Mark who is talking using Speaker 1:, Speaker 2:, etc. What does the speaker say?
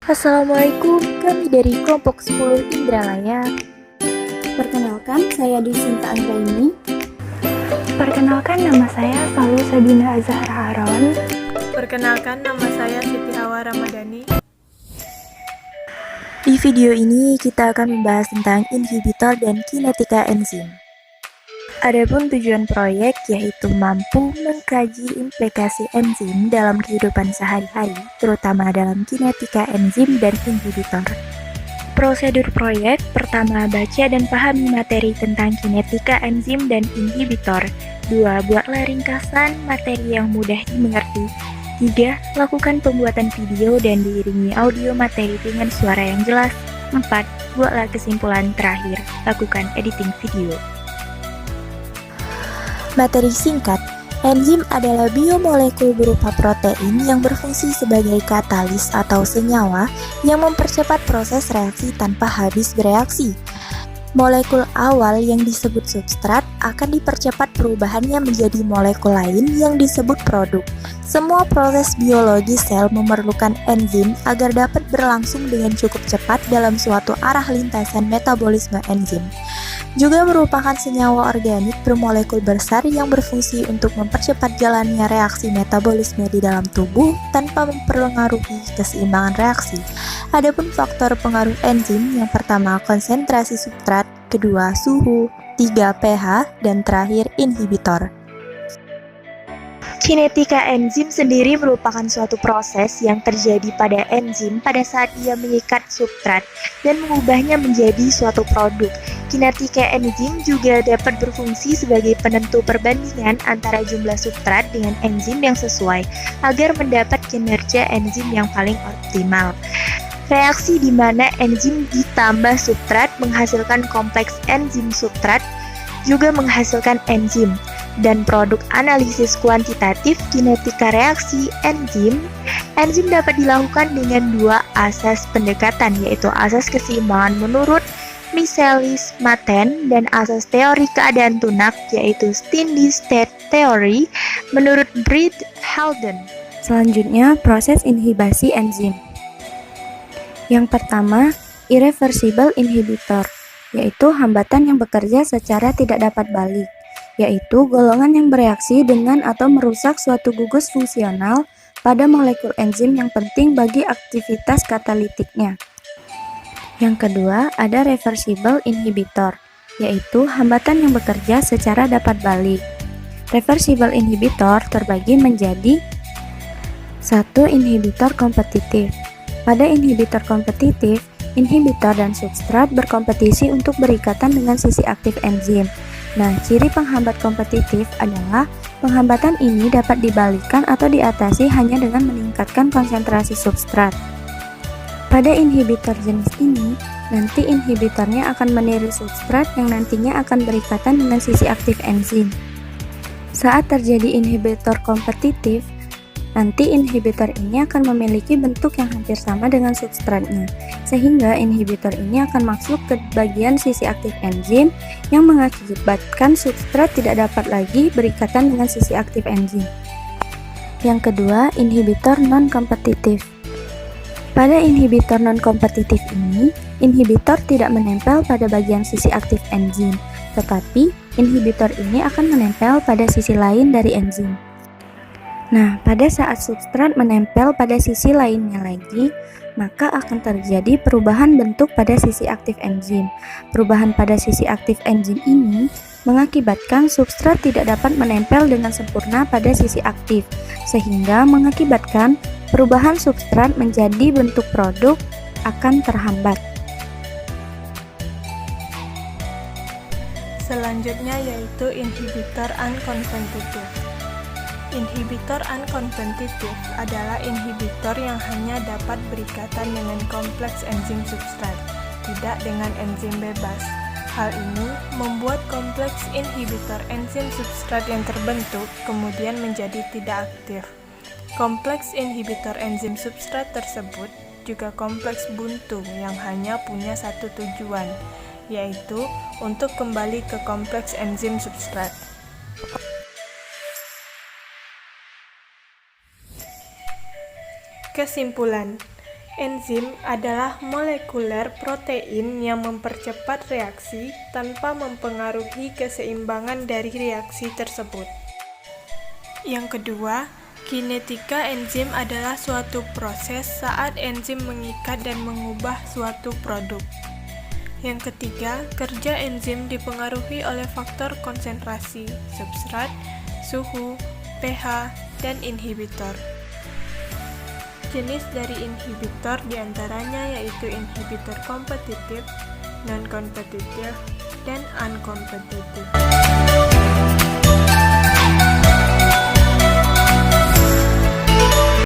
Speaker 1: Assalamualaikum, kami dari kelompok 10 Indralaya.
Speaker 2: Perkenalkan, saya Disinta Anggraini.
Speaker 3: Perkenalkan, nama saya Salu Sabina Azhara Aron.
Speaker 4: Perkenalkan, nama saya Siti Hawa Ramadhani.
Speaker 1: Di video ini kita akan membahas tentang inhibitor dan kinetika enzim. Adapun tujuan proyek yaitu mampu mengkaji implikasi enzim dalam kehidupan sehari-hari, terutama dalam kinetika enzim dan inhibitor. Prosedur proyek: pertama, baca dan pahami materi tentang kinetika enzim dan inhibitor. 2. Buatlah ringkasan materi yang mudah dimengerti. 3. Lakukan pembuatan video dan diiringi audio materi dengan suara yang jelas. 4. Buatlah kesimpulan terakhir. Lakukan editing video. Materi singkat. Enzim adalah biomolekul berupa protein yang berfungsi sebagai katalis atau senyawa yang mempercepat proses reaksi tanpa habis bereaksi. Molekul awal yang disebut substrat akan dipercepat perubahannya menjadi molekul lain yang disebut produk. Semua proses biologi sel memerlukan enzim agar dapat berlangsung dengan cukup cepat dalam suatu arah lintasan metabolisme enzim. Juga merupakan senyawa organik bermolekul besar yang berfungsi untuk mempercepat jalannya reaksi metabolisme di dalam tubuh tanpa mempengaruhi keseimbangan reaksi. Adapun faktor pengaruh enzim, yang pertama konsentrasi substrat, kedua suhu, 3 pH, dan terakhir inhibitor. Kinetika enzim sendiri merupakan suatu proses yang terjadi pada enzim pada saat ia mengikat substrat dan mengubahnya menjadi suatu produk. Kinetika enzim juga dapat berfungsi sebagai penentu perbandingan antara jumlah substrat dengan enzim yang sesuai agar mendapat kinerja enzim yang paling optimal. Reaksi di mana enzim ditambah substrat menghasilkan kompleks enzim substrat juga menghasilkan enzim. Dan produk analisis kuantitatif kinetika reaksi enzim dapat dilakukan dengan dua asas pendekatan, yaitu asas keseimbangan menurut Michaelis-Menten dan asas teori keadaan tunak, yaitu steady state theory menurut Breed-Helden.
Speaker 3: Selanjutnya, proses inhibasi enzim. Yang pertama, irreversible inhibitor, yaitu hambatan yang bekerja secara tidak dapat balik, yaitu golongan yang bereaksi dengan atau merusak suatu gugus fungsional pada molekul enzim yang penting bagi aktivitas katalitiknya. Yang kedua, ada reversible inhibitor, yaitu hambatan yang bekerja secara dapat balik. Reversible inhibitor terbagi menjadi 1. Inhibitor kompetitif. Pada inhibitor kompetitif, inhibitor dan substrat berkompetisi untuk berikatan dengan sisi aktif enzim. Nah, ciri penghambat kompetitif adalah penghambatan ini dapat dibalikan atau diatasi hanya dengan meningkatkan konsentrasi substrat. Pada inhibitor jenis ini, nanti inhibitornya akan meniru substrat yang nantinya akan berikatan dengan sisi aktif enzim. Saat terjadi inhibitor kompetitif, nanti inhibitor ini akan memiliki bentuk yang hampir sama dengan substratnya, sehingga inhibitor ini akan masuk ke bagian sisi aktif enzim yang mengakibatkan substrat tidak dapat lagi berikatan dengan sisi aktif enzim. Yang kedua, inhibitor non-kompetitif. Pada inhibitor non-kompetitif ini, inhibitor tidak menempel pada bagian sisi aktif enzim, tetapi inhibitor ini akan menempel pada sisi lain dari enzim. Nah, pada saat substrat menempel pada sisi lainnya lagi, maka akan terjadi perubahan bentuk pada sisi aktif enzim. Perubahan pada sisi aktif enzim ini mengakibatkan substrat tidak dapat menempel dengan sempurna pada sisi aktif, sehingga mengakibatkan perubahan substrat menjadi bentuk produk akan terhambat.
Speaker 4: Selanjutnya yaitu inhibitor uncompetitive. Inhibitor uncompetitive adalah inhibitor yang hanya dapat berikatan dengan kompleks enzim substrat, tidak dengan enzim bebas. Hal ini membuat kompleks inhibitor enzim substrat yang terbentuk kemudian menjadi tidak aktif. Kompleks inhibitor enzim substrat tersebut juga kompleks buntu yang hanya punya satu tujuan, yaitu untuk kembali ke kompleks enzim substrat. Kesimpulan, Enzim adalah molekuler protein yang mempercepat reaksi tanpa mempengaruhi keseimbangan dari reaksi tersebut. Yang kedua, kinetika enzim adalah suatu proses saat enzim mengikat dan mengubah suatu produk. Yang ketiga, kerja enzim dipengaruhi oleh faktor konsentrasi, substrat, suhu, pH, dan inhibitor. Jenis dari inhibitor diantaranya yaitu inhibitor kompetitif, non-kompetitif, dan unkompetitif.